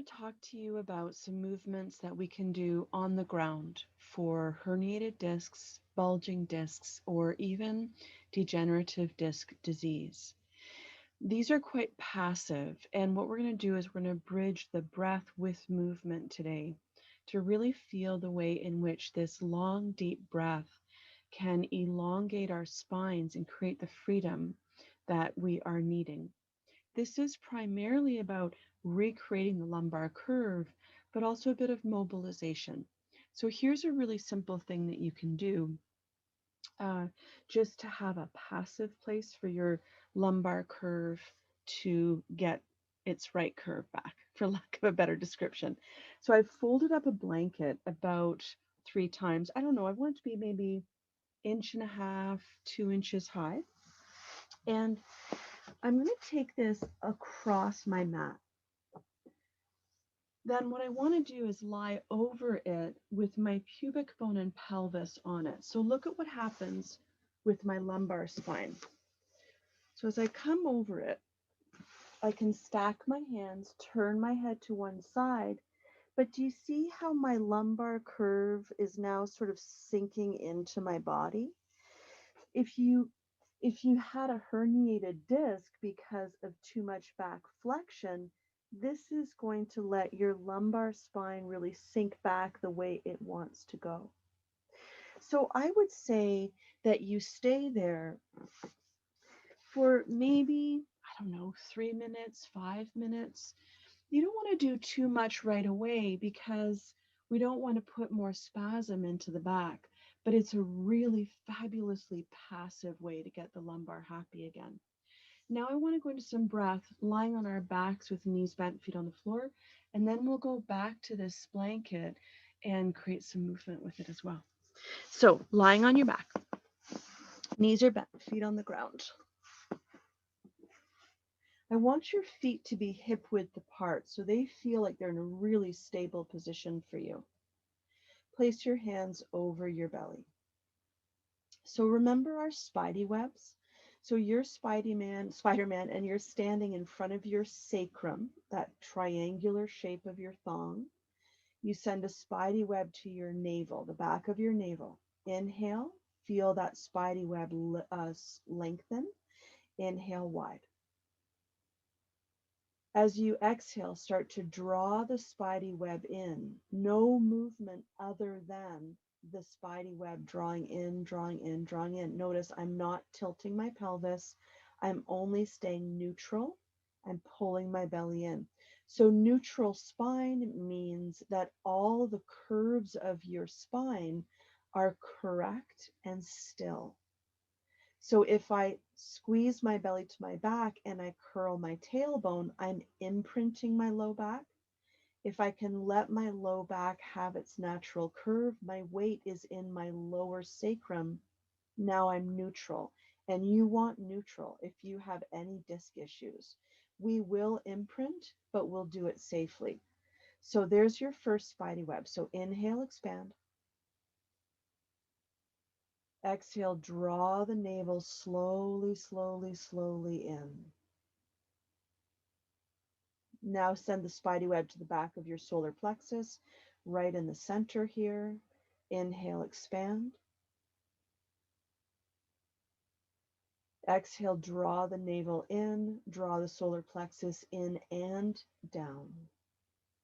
want to talk to you about some movements that we can do on the ground for herniated discs, bulging discs, or even degenerative disc disease. These are quite passive, and what we're going to do is we're going to bridge the breath with movement today to really feel the way in which this long, deep breath can elongate our spines and create the freedom that we are needing. This is primarily about recreating the lumbar curve, but also a bit of mobilization. So here's a really simple thing that you can do uh, just to have a passive place for your lumbar curve to get its right curve back, for lack of a better description. So I've folded up a blanket about 3 times. I don't know, I want it to be maybe inch and a half, 2 inches high. And I'm going to take this across my mat. Then what I want to do is lie over it with my pubic bone and pelvis on it. So look at what happens with my lumbar spine. So as I come over it, I can stack my hands, turn my head to one side, but do you see how my lumbar curve is now sort of sinking into my body? If you if you had a herniated disc because of too much back flexion, this is going to let your lumbar spine really sink back the way it wants to go. So I would say that you stay there for maybe, I don't know, 3 minutes, 5 minutes. You don't want to do too much right away because we don't want to put more spasm into the back, but it's a really fabulously passive way to get the lumbar happy again. Now I want to go into some breath, lying on our backs with knees bent, feet on the floor, and then we'll go back to this blanket and create some movement with it as well. So lying on your back, knees are bent, feet on the ground. I want your feet to be hip width apart so they feel like they're in a really stable position for you. Place your hands over your belly. So remember our spidey webs. So you're Spider-Man, and you're standing in front of your sacrum, that triangular shape of your thong. You send a spidey web to your navel, the back of your navel. Inhale, feel that spidey web lengthen. Inhale wide. As you exhale, start to draw the spidey web in. No movement other than the spidey web drawing in, drawing in, drawing in. Notice I'm not tilting my pelvis. I'm only staying neutral. I'm pulling my belly in. So neutral spine means that all the curves of your spine are correct and still. So if I squeeze my belly to my back and I curl my tailbone, I'm imprinting my low back. If I can let my low back have its natural curve, my weight is in my lower sacrum. Now I'm neutral. And you want neutral if you have any disc issues. We will imprint, but we'll do it safely. So there's your first spidey web. So inhale, expand. Exhale, draw the navel slowly, slowly, slowly in. Now send the spidey web to the back of your solar plexus, right in the center here. Inhale, expand. Exhale, draw the navel in, draw the solar plexus in and down.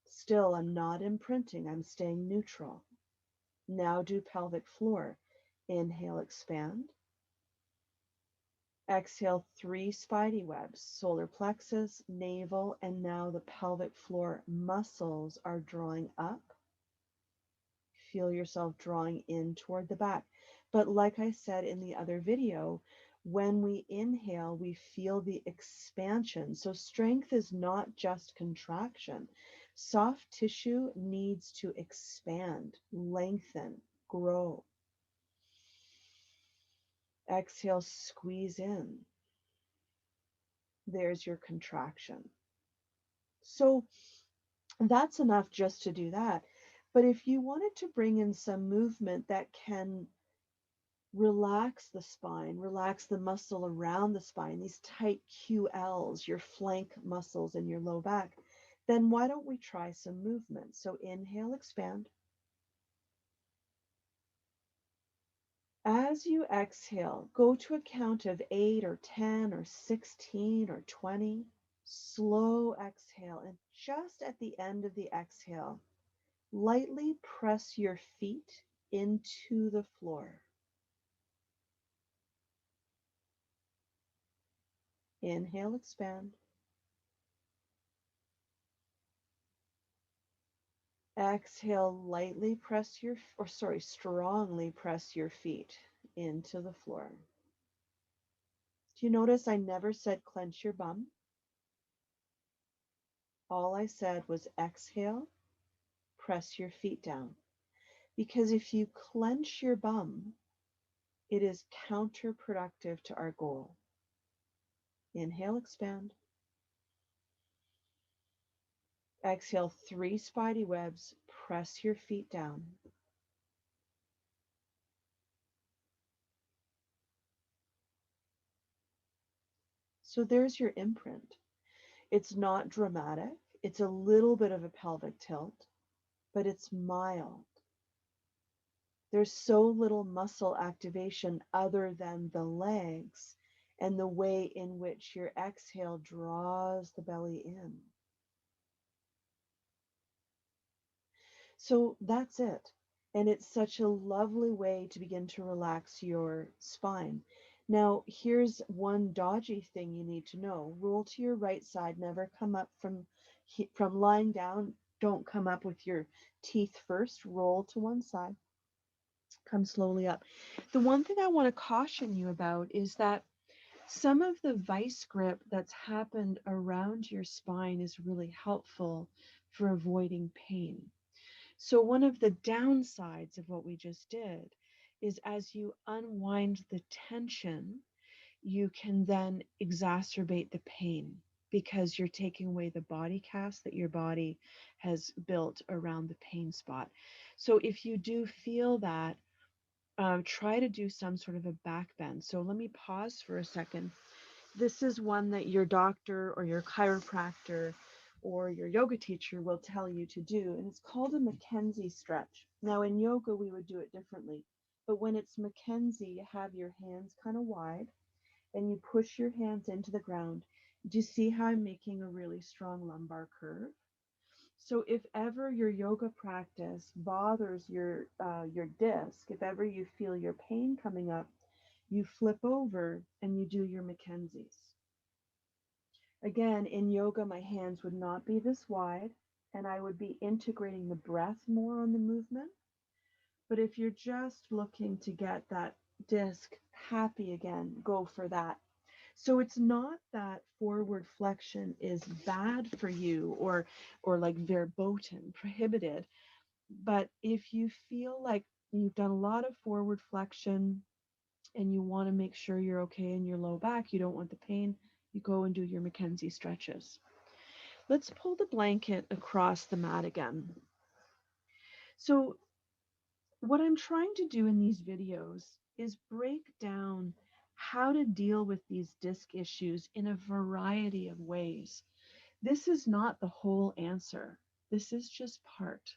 Still, I'm not imprinting, I'm staying neutral. Now do pelvic floor. Inhale, expand. Exhale, 3 spidey webs, solar plexus, navel, and now the pelvic floor muscles are drawing up. Feel yourself drawing in toward the back. But like I said in the other video, when we inhale, we feel the expansion. So strength is not just contraction. Soft tissue needs to expand, lengthen, grow. Exhale, squeeze in. There's your contraction. So that's enough just to do that. But if you wanted to bring in some movement that can relax the spine, relax the muscle around the spine, these tight QLs, your flank muscles in your low back, Then why don't we try some movement? So inhale, expand. As you exhale, go to a count of 8 or 10 or 16 or 20. Slow exhale, and just at the end of the exhale, lightly press your feet into the floor. Inhale, expand. Exhale, lightly press strongly press your feet into the floor. Do you notice I never said clench your bum? All I said was exhale, press your feet down. Because if you clench your bum, it is counterproductive to our goal. Inhale, expand. Exhale, 3 spidey webs, press your feet down. So there's your imprint. It's not dramatic. It's a little bit of a pelvic tilt, but it's mild. There's so little muscle activation other than the legs and the way in which your exhale draws the belly in. So that's it. And it's such a lovely way to begin to relax your spine. Now, here's one dodgy thing you need to know. Roll to your right side. Never come up from lying down. Don't come up with your teeth first. Roll to one side. Come slowly up. The one thing I want to caution you about is that some of the vice grip that's happened around your spine is really helpful for avoiding pain. So one of the downsides of what we just did is as you unwind the tension, you can then exacerbate the pain because you're taking away the body cast that your body has built around the pain spot. So if you do feel that, try to do some sort of a back bend. So let me pause for a second. This is one that your doctor or your chiropractor or your yoga teacher will tell you to do, and it's called a Mckenzie Stretch. Now, in yoga, we would do it differently, but when it's Mckenzie, you have your hands kind of wide and you push your hands into the ground. Do you see how I'm making a really strong lumbar curve? So if ever your yoga practice bothers your disc, if ever you feel your pain coming up, you flip over and you do your Mckenzies. Again, in yoga, my hands would not be this wide, and I would be integrating the breath more on the movement. But if you're just looking to get that disc happy again, go for that. So it's not that forward flexion is bad for you or like verboten, prohibited. But if you feel like you've done a lot of forward flexion and you want to make sure you're okay in your low back, you don't want the pain, you go and do your Mckenzie stretches. Let's pull the blanket across the mat again. So what I'm trying to do in these videos is break down how to deal with these disc issues in a variety of ways. This is not the whole answer. This is just part.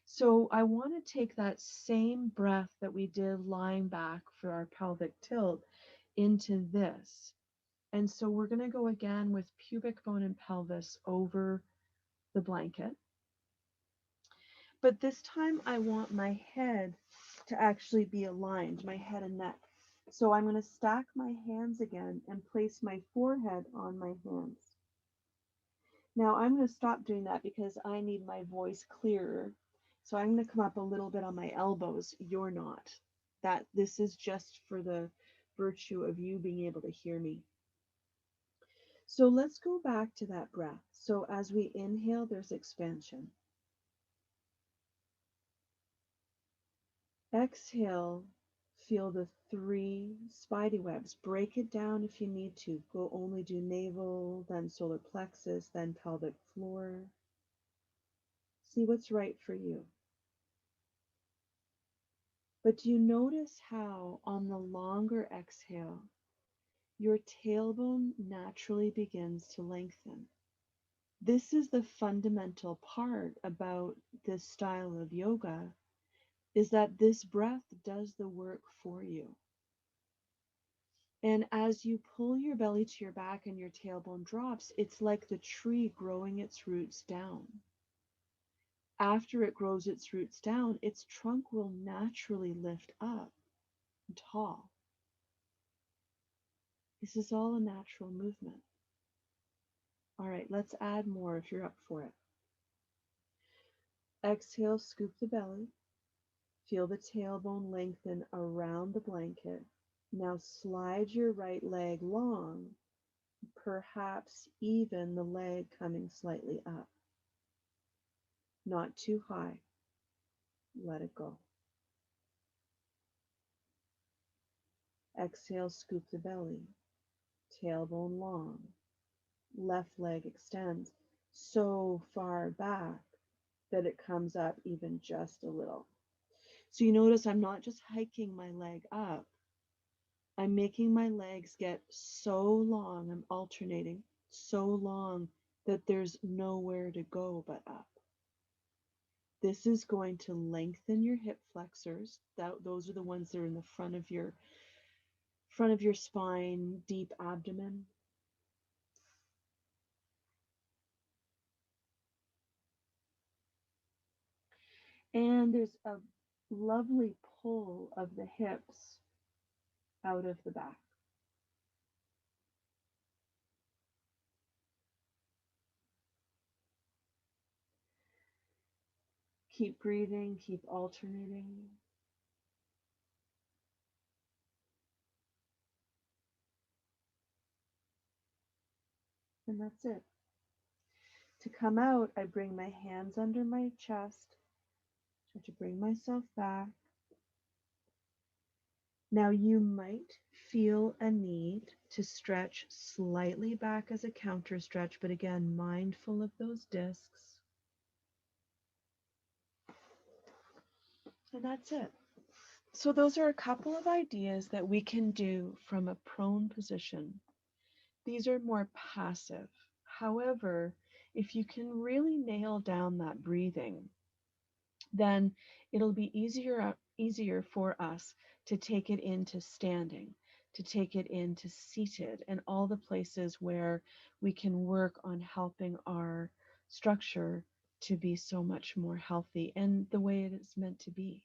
So I want to take that same breath that we did lying back for our pelvic tilt into this. And so we're going to go again with pubic bone and pelvis over the blanket. But this time I want my head to actually be aligned, my head and neck. So I'm going to stack my hands again and place my forehead on my hands. Now I'm going to stop doing that because I need my voice clearer. So I'm going to come up a little bit on my elbows. You're not. This is just for the virtue of you being able to hear me. So let's go back to that breath. So as we inhale, there's expansion. Exhale, feel the 3 spidey webs. Break it down if you need to. Go only do navel, then solar plexus, then pelvic floor. See what's right for you. But do you notice how on the longer exhale, your tailbone naturally begins to lengthen? This is the fundamental part about this style of yoga, is that this breath does the work for you. And as you pull your belly to your back and your tailbone drops, it's like the tree growing its roots down. After it grows its roots down, its trunk will naturally lift up and tall. This is all a natural movement. All right, let's add more if you're up for it. Exhale, scoop the belly. Feel the tailbone lengthen around the blanket. Now slide your right leg long, perhaps even the leg coming slightly up. Not too high. Let it go. Exhale, scoop the belly. Tailbone long. Left leg extends so far back that it comes up even just a little. So you notice I'm not just hiking my leg up. I'm making my legs get so long, I'm alternating so long that there's nowhere to go but up. This is going to lengthen your hip flexors. Those are the ones that are in the front of your spine, deep abdomen. And there's a lovely pull of the hips out of the back. Keep breathing, keep alternating. And that's it. To come out, I bring my hands under my chest, try to bring myself back. Now you might feel a need to stretch slightly back as a counter stretch, but again, mindful of those discs. And that's it. So those are a couple of ideas that we can do from a prone position. These are more passive. However, if you can really nail down that breathing, then it'll be easier for us to take it into standing, to take it into seated, and all the places where we can work on helping our structure to be so much more healthy and the way it is meant to be.